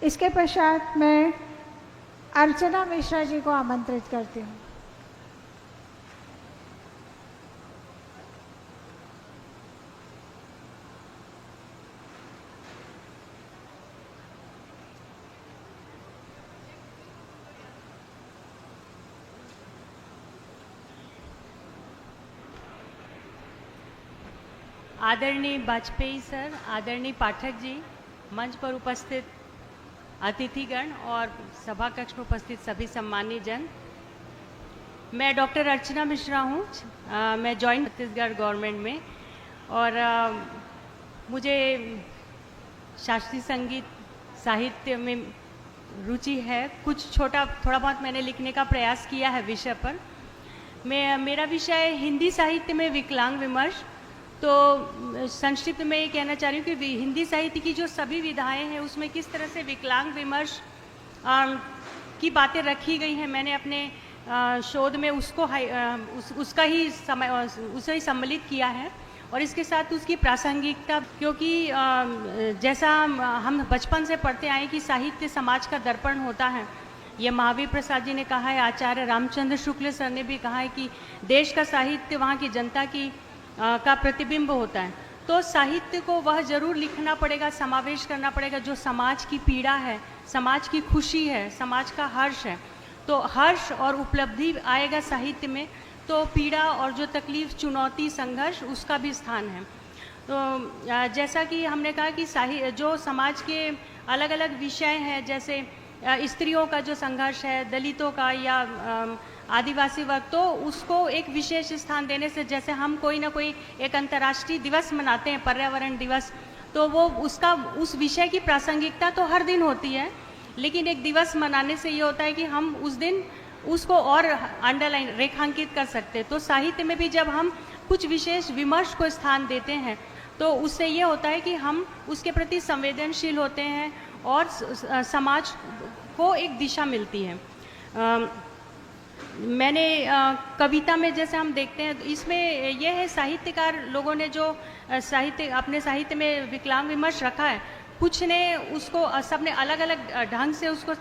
इसके पश्चात मैं अर्चना मिश्रा जी को आमंत्रित करती हूँ। आदरणीय वाजपेयी सर, आदरणीय पाठक जी, मंच पर उपस्थित अतिथिगण और सभा कक्ष में उपस्थित सभी सम्मानीय जन, मैं डॉक्टर अर्चना मिश्रा हूँ। मैं जॉइंट छत्तीसगढ़ गवर्नमेंट में और मुझे शास्त्रीय संगीत साहित्य में रुचि है। थोड़ा बहुत मैंने लिखने का प्रयास किया है विषय पर। मेरा विषय हिंदी साहित्य में विकलांग विमर्श। तो संक्षिप्त में ये कहना चाह रही हूँ कि हिंदी साहित्य की जो सभी विधाएं हैं उसमें किस तरह से विकलांग विमर्श की बातें रखी गई हैं। मैंने अपने शोध में उसे ही सम्मिलित किया है और इसके साथ उसकी प्रासंगिकता, क्योंकि जैसा हम बचपन से पढ़ते आए कि साहित्य समाज का दर्पण होता है। ये महावीर प्रसाद जी ने कहा है, आचार्य रामचंद्र शुक्ल सर ने भी कहा है कि देश का साहित्य वहाँ की जनता की का प्रतिबिंब होता है। तो साहित्य को वह जरूर लिखना पड़ेगा, समावेश करना पड़ेगा जो समाज की पीड़ा है, समाज की खुशी है, समाज का हर्ष है। तो हर्ष और उपलब्धि आएगा साहित्य में, तो पीड़ा और जो तकलीफ, चुनौती, संघर्ष, उसका भी स्थान है। तो जैसा कि हमने कहा कि जो समाज के अलग अलग विषय हैं, जैसे स्त्रियों का जो संघर्ष है, दलितों का या आदिवासी वर्ग, तो उसको एक विशेष स्थान देने से, जैसे हम कोई ना कोई एक अंतर्राष्ट्रीय दिवस मनाते हैं, पर्यावरण दिवस, तो वो उस विषय की प्रासंगिकता तो हर दिन होती है, लेकिन एक दिवस मनाने से ये होता है कि हम उस दिन उसको और अंडरलाइन, रेखांकित कर सकते हैं। तो साहित्य में भी जब हम कुछ विशेष विमर्श को स्थान देते हैं तो उससे ये होता है कि हम उसके प्रति संवेदनशील होते हैं और समाज को एक दिशा मिलती है। मैंने कविता में जैसे हम देखते हैं, इसमें यह है साहित्यकार लोगों ने जो अपने साहित्य में विकलांग विमर्श रखा है, कुछ ने उसको, सबने अलग अलग ढंग से उसको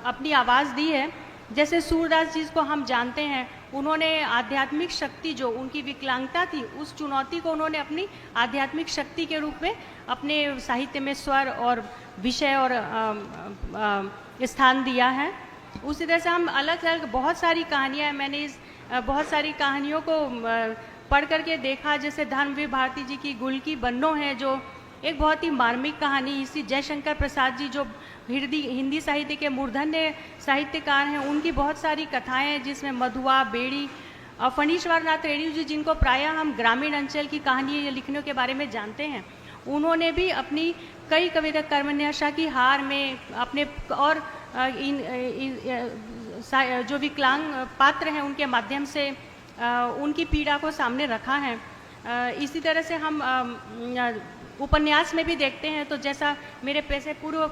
अपनी आवाज़ दी है। जैसे सूरदास जी को हम जानते हैं, उन्होंने आध्यात्मिक शक्ति, जो उनकी विकलांगता थी, उस चुनौती को उन्होंने अपनी आध्यात्मिक शक्ति के रूप में अपने साहित्य में स्वर और विषय और स्थान दिया है। उसी तरह से हम अलग अलग बहुत सारी कहानियाँ, मैंने बहुत सारी कहानियों को पढ़ करके देखा। जैसे धर्मवीर भारती जी की गुल की बन्नो है, जो एक बहुत ही मार्मिक कहानी। इसी जयशंकर प्रसाद जी, जो हिंदी साहित्य के मूर्धन्य साहित्यकार हैं, उनकी बहुत सारी कथाएं हैं, जिसमें मधुआ, बेड़ी और फणीश्वर नाथ रेड्डी जी, जिनको प्रायः हम ग्रामीण अंचल की कहानी लिखने के बारे में जानते हैं, उन्होंने भी अपनी कई कविता, कर्मन्याशा की हार में अपने और जो विकलांग पात्र हैं उनके माध्यम से उनकी पीड़ा को सामने रखा है। इसी तरह से हम उपन्यास में भी देखते हैं। तो जैसा मेरे पैसे पूर्व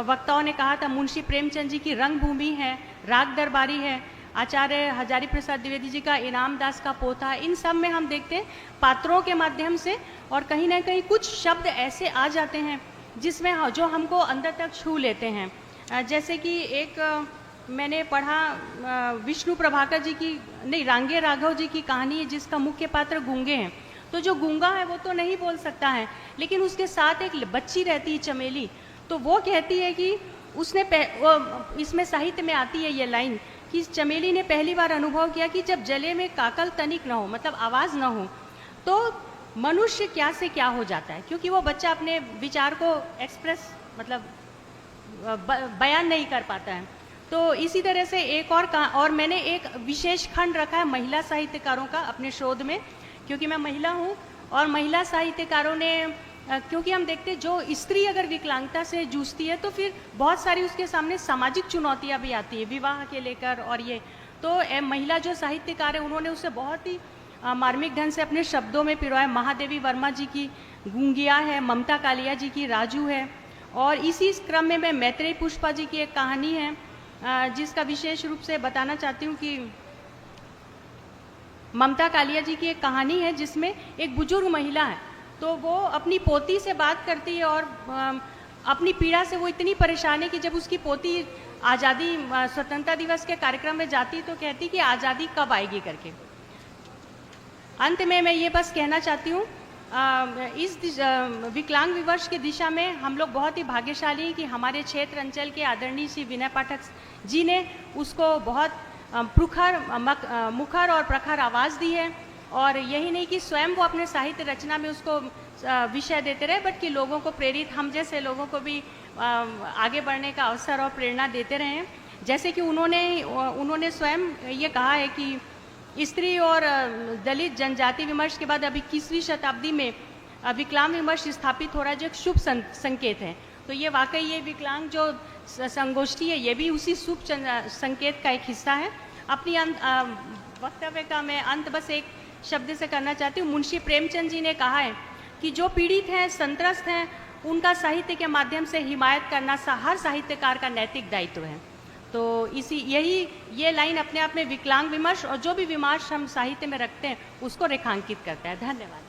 वक्ताओं ने कहा था, मुंशी प्रेमचंद जी की रंगभूमि है, राग दरबारी है, आचार्य हजारी प्रसाद द्विवेदी जी का इनाम दास का पोथा, इन सब में हम देखते हैं पात्रों के माध्यम से, और कहीं ना कहीं कुछ शब्द ऐसे आ जाते हैं जिसमें जो हमको अंदर तक छू लेते हैं। जैसे कि एक मैंने पढ़ा विष्णु प्रभाकर जी की, नहीं, रांगे राघव जी की कहानी है, जिसका मुख्य पात्र गूंगे हैं। तो जो गूंगा है वो तो नहीं बोल सकता है, लेकिन उसके साथ एक बच्ची रहती है, चमेली। तो वो कहती है कि इसमें साहित्य में आती है ये लाइन कि चमेली ने पहली बार अनुभव किया कि जब जले में काकल तनिक न हो, मतलब आवाज़ न हो, तो मनुष्य क्या से क्या हो जाता है, क्योंकि वो बच्चा अपने विचार को एक्सप्रेस, मतलब बयान नहीं कर पाता है। तो इसी तरह से एक और मैंने एक विशेष खंड रखा है महिला साहित्यकारों का अपने शोध में, क्योंकि मैं महिला हूँ। और महिला साहित्यकारों ने, क्योंकि हम देखते हैं जो स्त्री अगर विकलांगता से जूझती है तो फिर बहुत सारी उसके सामने सामाजिक चुनौतियाँ भी आती है, विवाह के लेकर। और ये तो महिला जो साहित्यकार है, उन्होंने उसे बहुत ही मार्मिक ढंग से अपने शब्दों में पिरोया। महादेवी वर्मा जी की गूंगिया है, ममता कालिया जी की राजू है, और इसी क्रम में मैं मैत्रेयी पुष्पा जी की एक कहानी है जिसका विशेष रूप से बताना चाहती हूँ कि ममता कालिया जी की एक कहानी है जिसमें एक बुजुर्ग महिला है, तो वो अपनी पोती से बात करती है और अपनी पीड़ा से वो इतनी परेशान है कि जब उसकी पोती आज़ादी स्वतंत्रता दिवस के कार्यक्रम में जाती तो कहती कि आज़ादी कब आएगी करके। अंत में मैं ये बस कहना चाहती हूँ, विकलांग विवश की दिशा में हम लोग बहुत ही भाग्यशाली हैं कि हमारे क्षेत्र अंचल के आदरणीय श्री विनय पाठक जी ने उसको बहुत मुखर और प्रखर आवाज़ दी है। और यही नहीं कि स्वयं वो अपने साहित्य रचना में उसको विषय देते रहे, बट कि लोगों को प्रेरित, हम जैसे लोगों को भी आगे बढ़ने का अवसर और प्रेरणा देते रहे हैं। जैसे कि उन्होंने स्वयं ये कहा है कि स्त्री और दलित जनजाति विमर्श के बाद अभी 21वीं शताब्दी में विकलांग विमर्श स्थापित हो रहा है, जो एक शुभ संकेत है। तो ये वाकई ये विकलांग जो संगोष्ठी है ये भी उसी शुभ संकेत का एक हिस्सा है। अपनी वक्तव्य का मैं अंत बस एक शब्द से करना चाहती हूँ। मुंशी प्रेमचंद जी ने कहा है कि जो पीड़ित हैं, संत्रस्त हैं, उनका साहित्य के माध्यम से हिमायत करना हर साहित्यकार का नैतिक दायित्व है। तो ये लाइन अपने आप में विकलांग विमर्श और जो भी विमर्श हम साहित्य में रखते हैं उसको रेखांकित करता है। धन्यवाद।